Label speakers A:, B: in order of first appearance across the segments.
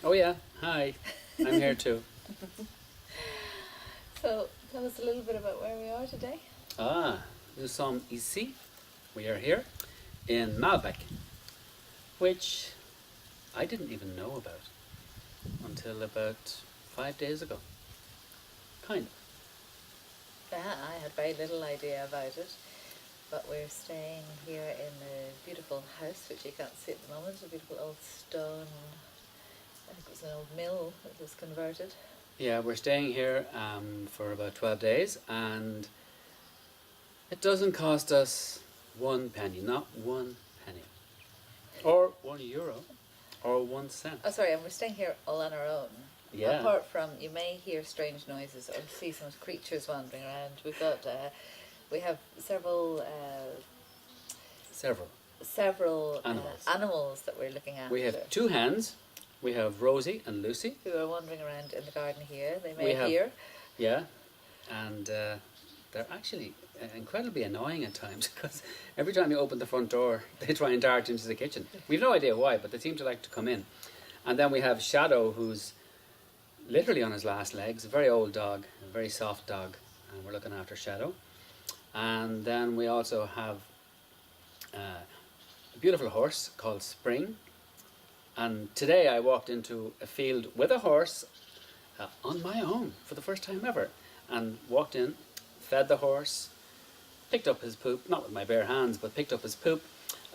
A: Oh yeah, hi. I'm here too.
B: So, tell us a little bit about where we are today.
A: Nous sommes ici. We are here in Malbec, which I didn't even know about until about 5 days ago. Kind of.
B: Yeah, I had very little idea about it, but we're staying here in a beautiful house, which you can't see at the moment, a beautiful old stone, I think it was an old mill that was converted.
A: Yeah, we're staying here for about 12 days, and it doesn't cost us one penny, not one penny, or €1, or 1 cent.
B: Oh, sorry, and we're staying here all on our own.
A: Yeah.
B: Apart from, you may hear strange noises or see some creatures wandering around. We have
A: Several
B: several
A: animals.
B: animals that we're looking at.
A: We have 2 hens. We have Rosie and Lucy.
B: Who are wandering around in the garden here. They may hear.
A: Yeah, and they're actually incredibly annoying at times because every time you open the front door, they try and dart into the kitchen. We've no idea why, but they seem to like to come in. And then we have Shadow, who's literally on his last legs, a very old dog, a very soft dog, and we're looking after Shadow. And then we also have a beautiful horse called Spring. And today I walked into a field with a horse on my own for the first time ever, and walked in, fed the horse, picked up his poop, not with my bare hands, but picked up his poop,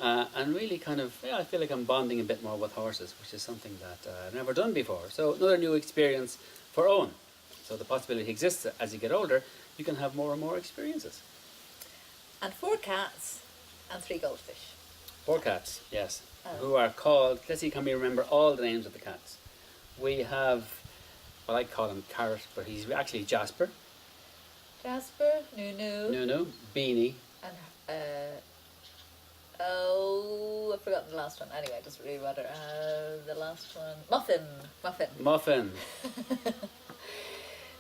A: and really kind of, I feel like I'm bonding a bit more with horses, which is something that I've never done before. So another new experience for Eoin. So the possibility exists that as you get older, you can have more and more experiences.
B: And 4 cats and 3 goldfish.
A: 4 cats, yes, who are called, let's see, can we remember all the names of the cats? We have, well, I call him Carrot, but he's actually Jasper.
B: Jasper, Nunu,
A: Beanie.
B: and I've forgotten the last one. Anyway, it doesn't really matter. The last one, Muffin.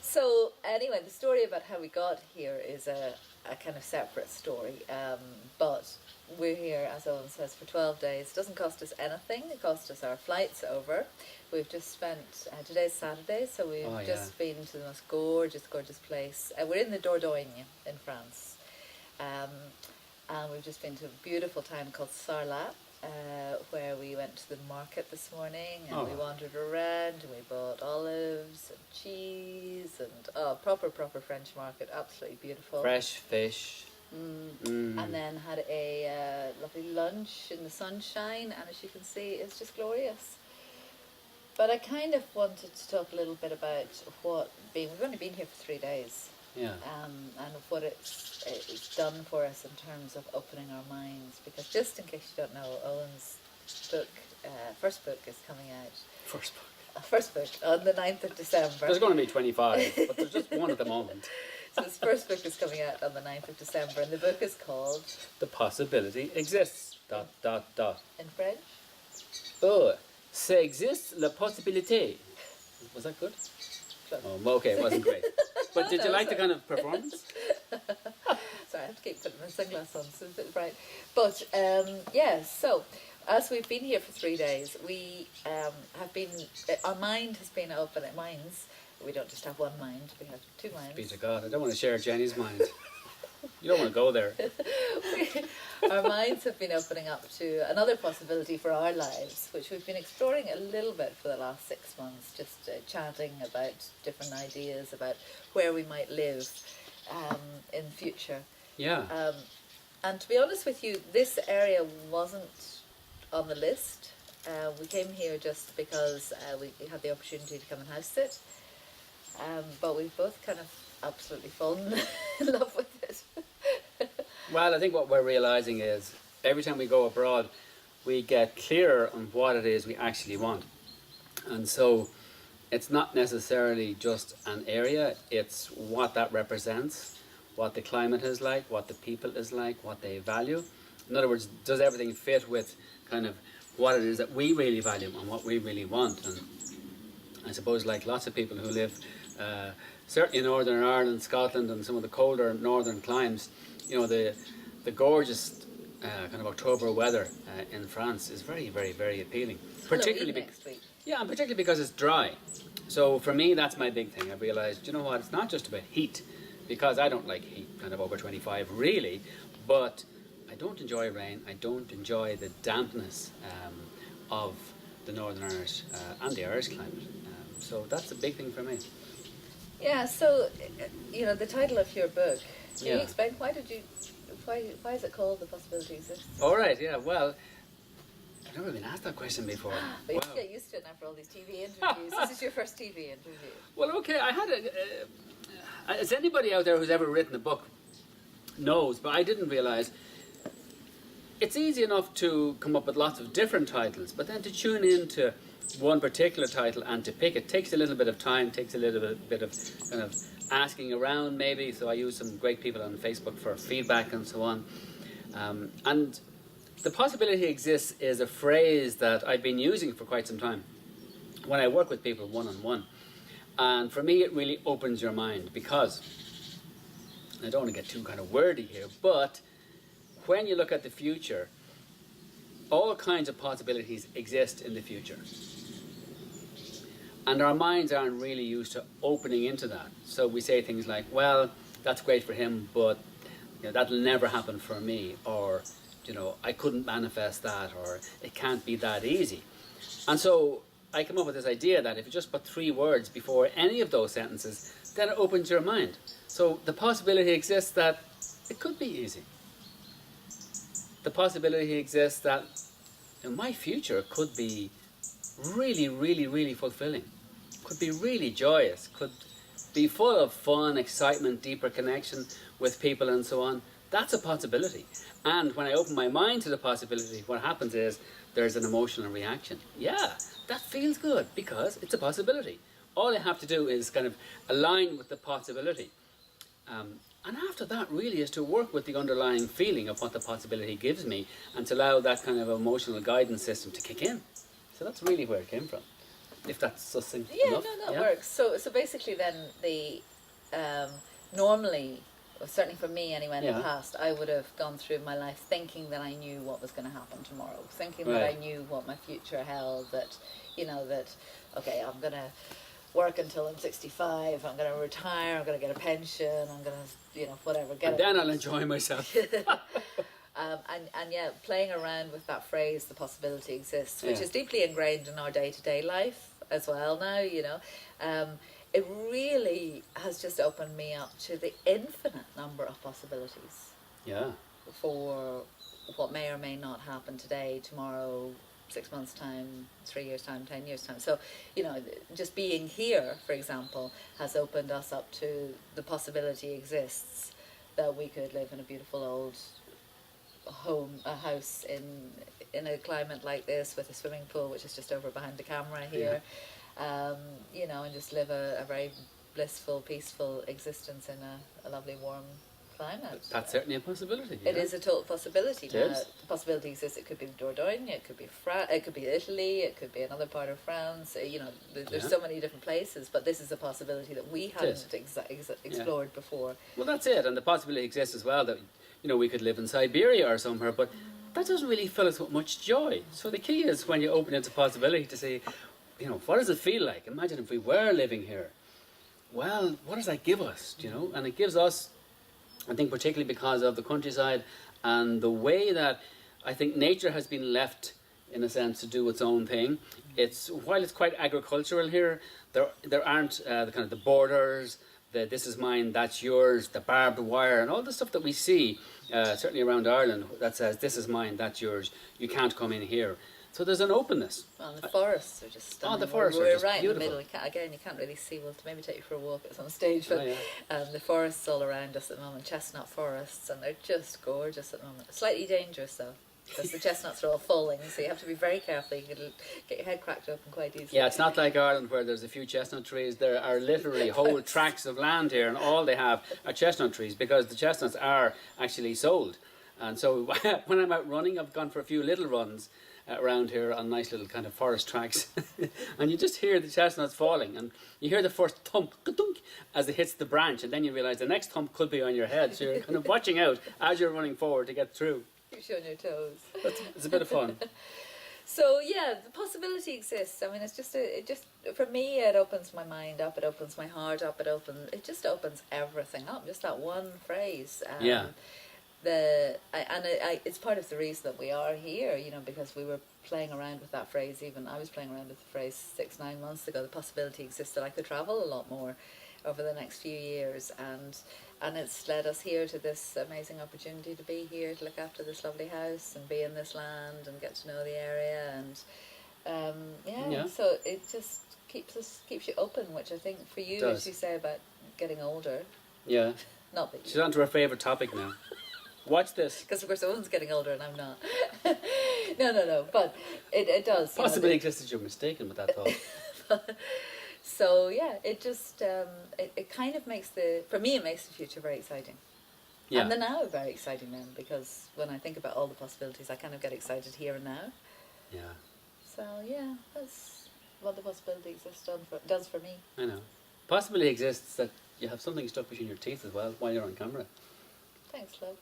B: So anyway, the story about how we got here is a kind of separate story, but we're here, as Eoin says, for 12 days. It doesn't cost us anything. It cost us our flights over. We've just spent, today's Saturday, so we've just been to the most gorgeous place. We're in the Dordogne in France. And we've just been to a beautiful town called Sarlat, where we went to the market this morning, and we wandered around, and we bought olives and cheese, and proper French market, absolutely beautiful.
A: Fresh fish.
B: And then had a lovely lunch in the sunshine, and as you can see, it's just glorious. But I kind of wanted to talk a little bit about we've only been here for 3 days.
A: Yeah.
B: And what it's done for us in terms of opening our minds. Because just in case you don't know, Owen's book, first book is coming out. First book on the 9th of December.
A: There's going to be 25, but there's just one at the moment.
B: So his first book is coming out on the 9th of December, and the book is called
A: The Possibility Exists. ...
B: In French?
A: Oh, ça existe la possibilité. Was that good? Oh, okay, it wasn't great. But did you like the kind of performance?
B: Sorry, I have to keep putting my sunglasses on, so it's a bit bright. But, so as we've been here for 3 days, we our mind has been open at minds. We don't just have one mind, we have 2 minds.
A: Be to God, I don't want to share Jenny's mind. You don't want to go there.
B: Our minds have been opening up to another possibility for our lives, which we've been exploring a little bit for the last 6 months, just chatting about different ideas about where we might live in the future.
A: Yeah.
B: And to be honest with you, this area wasn't on the list. We came here just because we had the opportunity to come and house sit. But we've both kind of absolutely fallen in love with it.
A: Well, I think what we're realising is every time we go abroad, we get clearer on what it is we actually want. And so it's not necessarily just an area, it's what that represents, what the climate is like, what the people is like, what they value. In other words, does everything fit with kind of what it is that we really value and what we really want? And I suppose like lots of people who live certainly in Northern Ireland, Scotland and some of the colder northern climes, the gorgeous kind of October weather in France is very, very, very appealing.
B: Particularly next week.
A: Yeah, and particularly because it's dry. So for me, that's my big thing. I've realised, you know what, it's not just about heat, because I don't like heat kind of over 25 really, but I don't enjoy rain, I don't enjoy the dampness of the Northern Irish and the Irish climate. So that's a big thing for me.
B: Yeah, so, the title of your book, can you
A: Yeah.
B: explain why is it called The Possibility Exists?
A: All right, yeah, well, I've never been asked that question before.
B: But you
A: Wow.
B: have to get used to it now for all these TV interviews. This is your first TV interview.
A: Well, okay, I had as anybody out there who's ever written a book knows, but I didn't realise, it's easy enough to come up with lots of different titles, but then to tune into one particular title and to pick it takes a little bit of time, takes a little bit of kind of asking around maybe. So I use some great people on Facebook for feedback and so on. And the possibility exists is a phrase that I've been using for quite some time when I work with people one-on-one. And for me, it really opens your mind, because I don't want to get too kind of wordy here, but when you look at the future, all kinds of possibilities exist in the future. And our minds aren't really used to opening into that. So we say things like, well, that's great for him, but that'll never happen for me, or I couldn't manifest that, or it can't be that easy. And so I came up with this idea that if you just put 3 words before any of those sentences, then it opens your mind. So the possibility exists that it could be easy. The possibility exists that my future could be really, really, really fulfilling, could be really joyous, could be full of fun, excitement, deeper connection with people and so on. That's a possibility. And when I open my mind to the possibility, what happens is there's an emotional reaction. Yeah, that feels good because it's a possibility. All I have to do is kind of align with the possibility. And after that really is to work with the underlying feeling of what the possibility gives me, and to allow that kind of emotional guidance system to kick in. So that's really where it came from, if that's succinct enough.
B: No, it works. So basically then normally, certainly for me anyway in the past, I would have gone through my life thinking that I knew what was going to happen tomorrow, thinking that I knew what my future held, that, okay, I'm going to work until I'm 65, I'm going to retire, I'm going to get a pension, I'm going to, whatever.
A: Then I'll enjoy myself.
B: And yeah, playing around with that phrase, the possibility exists, which is deeply ingrained in our day-to-day life as well now, it really has just opened me up to the infinite number of possibilities.
A: Yeah.
B: For what may or may not happen today, tomorrow, 6 months' time, 3 years' time, 10 years' time. So, just being here, for example, has opened us up to the possibility exists that we could live in a beautiful old house in a climate like this, with a swimming pool, which is just over behind the camera here, and just live a very blissful, peaceful existence in a lovely, warm climate.
A: That's certainly a possibility.
B: It is a total possibility.
A: It
B: Now,
A: is.
B: the possibility exists. It could be Dordogne, it could be it could be Italy, it could be another part of France. There's so many different places, but this is a possibility that we hadn't explored before.
A: Well, that's it, and the possibility exists as well that we could live in Siberia or somewhere, but that doesn't really fill us with much joy. So the key is, when you open into possibility, to say, what does it feel like? Imagine if we were living here. Well, what does that give us? And it gives us, I think, particularly because of the countryside and the way that I think nature has been left, in a sense, to do its own thing. While it's quite agricultural here, there aren't the kind of the borders, the this is mine, that's yours, the barbed wire, and all the stuff that we see, certainly around Ireland, that says this is mine, that's yours, you can't come in here. So there's an openness.
B: Well, the forests are just stunning.
A: The forests are
B: We're
A: just
B: right
A: beautiful.
B: in the middle. Again, you can't really see. We'll maybe take you for a walk at some stage. But the forests all around us at the moment, chestnut forests, and they're just gorgeous at the moment. Slightly dangerous though, because the chestnuts are all falling, so you have to be very careful. You can get your head cracked open quite easily.
A: Yeah, it's not like Ireland where there's a few chestnut trees. There are literally whole tracts of land here, and all they have are chestnut trees, because the chestnuts are actually sold. And so when I'm out running, I've gone for a few little runs around here on nice little kind of forest tracks, and you just hear the chestnuts falling, and you hear the first thump, ka-dunk, as it hits the branch, and then you realise the next thump could be on your head, so you're kind of watching out as you're running forward to get through.
B: Keeps you on your toes.
A: It's a bit of fun.
B: So yeah, the possibility exists. I mean, it's just it just for me, it opens my mind up, it opens my heart up, it just opens everything up. Just that one phrase.
A: Yeah.
B: It's part of the reason that we are here, you know, because we were playing around with that phrase. Even I was playing around with the phrase 6-9 months ago. The possibility exists that I could travel a lot more over the next few years, and it's led us here to this amazing opportunity to be here, to look after this lovely house and be in this land and get to know the area, and so it just keeps you open, which I think for you, as you say about getting older.
A: Yeah.
B: Not that you.
A: She's on to her favourite topic now. Watch this.
B: Because of course Owen's getting older and I'm not. No. But it does.
A: Possibly exists that you're mistaken with that thought.
B: So yeah, it just it kind of makes for me it makes the future very exciting.
A: Yeah.
B: And the now very exciting then, because when I think about all the possibilities, I kind of get excited here and now.
A: Yeah.
B: So yeah, that's what the possibility does for me.
A: I know. Possibly exists that you have something stuck between your teeth as well while you're on camera.
B: Thanks, love.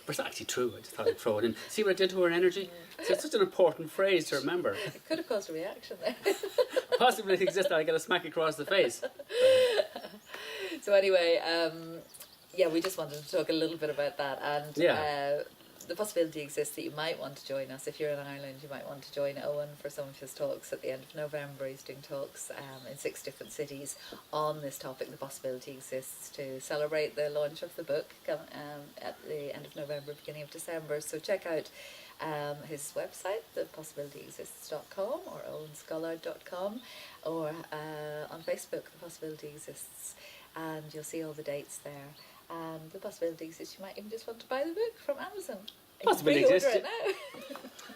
A: But it's actually true. I just thought I'd throw it in. See what I did to her energy? So it's such an important phrase to remember.
B: It could have caused a reaction there.
A: Possibly it exists that I get a smack across the face.
B: So anyway, we just wanted to talk a little bit about that, and the possibility exists that you might want to join us. If you're in Ireland, you might want to join Eoin for some of his talks at the end of November. He's doing talks in 6 different cities on this topic. The possibility exists to celebrate the launch of the book at the end of November, beginning of December. So check out his website, thepossibilityexists.com or owenscholard.com, or on Facebook, The Possibility Exists, and you'll see all the dates there. And the possibility exists you might even just want to buy the book from Amazon.
A: Possibility
B: Pre-order
A: exists.
B: it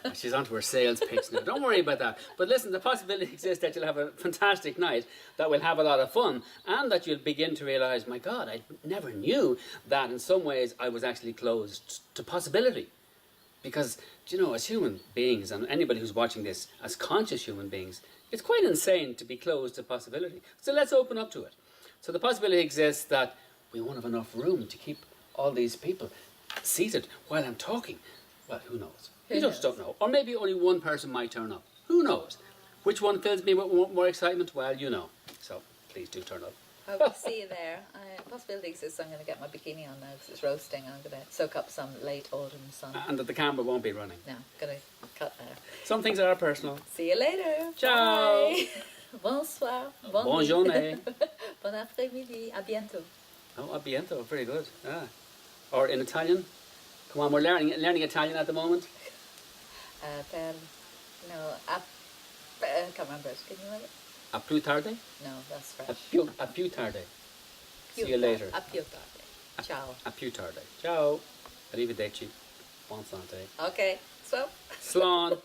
B: now.
A: She's onto her sales pitch now. Don't worry about that. But listen, the possibility exists that you'll have a fantastic night, that we'll have a lot of fun, and that you'll begin to realise, my God, I never knew that in some ways I was actually closed to possibility. Because, do you know, as human beings, and anybody who's watching this, as conscious human beings, it's quite insane to be closed to possibility. So let's open up to it. So the possibility exists that we won't have enough room to keep all these people seated while I'm talking. Well, who knows? You just don't know. Or maybe only one person might turn up. Who knows? Which one fills me with more excitement? Well, you know. So please do turn up.
B: I will see you there. Possibility exists I'm going to get my bikini on now because it's roasting, and I'm going to soak up some late autumn sun.
A: And that the camera won't be running.
B: No, I'm going to cut there.
A: Some things are personal.
B: See you later.
A: Ciao.
B: Bye. Bonsoir.
A: Bonne journée.
B: Bon après-midi. À bientôt.
A: Oh, a bientôt. Very good. Ah. Or in Italian. Come on, we're learning Italian at the moment.
B: I can't remember it. Can you remember?
A: A più tardi?
B: No, that's French.
A: A più tardi. See you later.
B: A più tardi. Ciao.
A: A più tardi. Ciao. Arrivederci. Buon sante.
B: Okay, so.
A: Slán.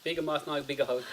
A: Big a más ná, big a hug.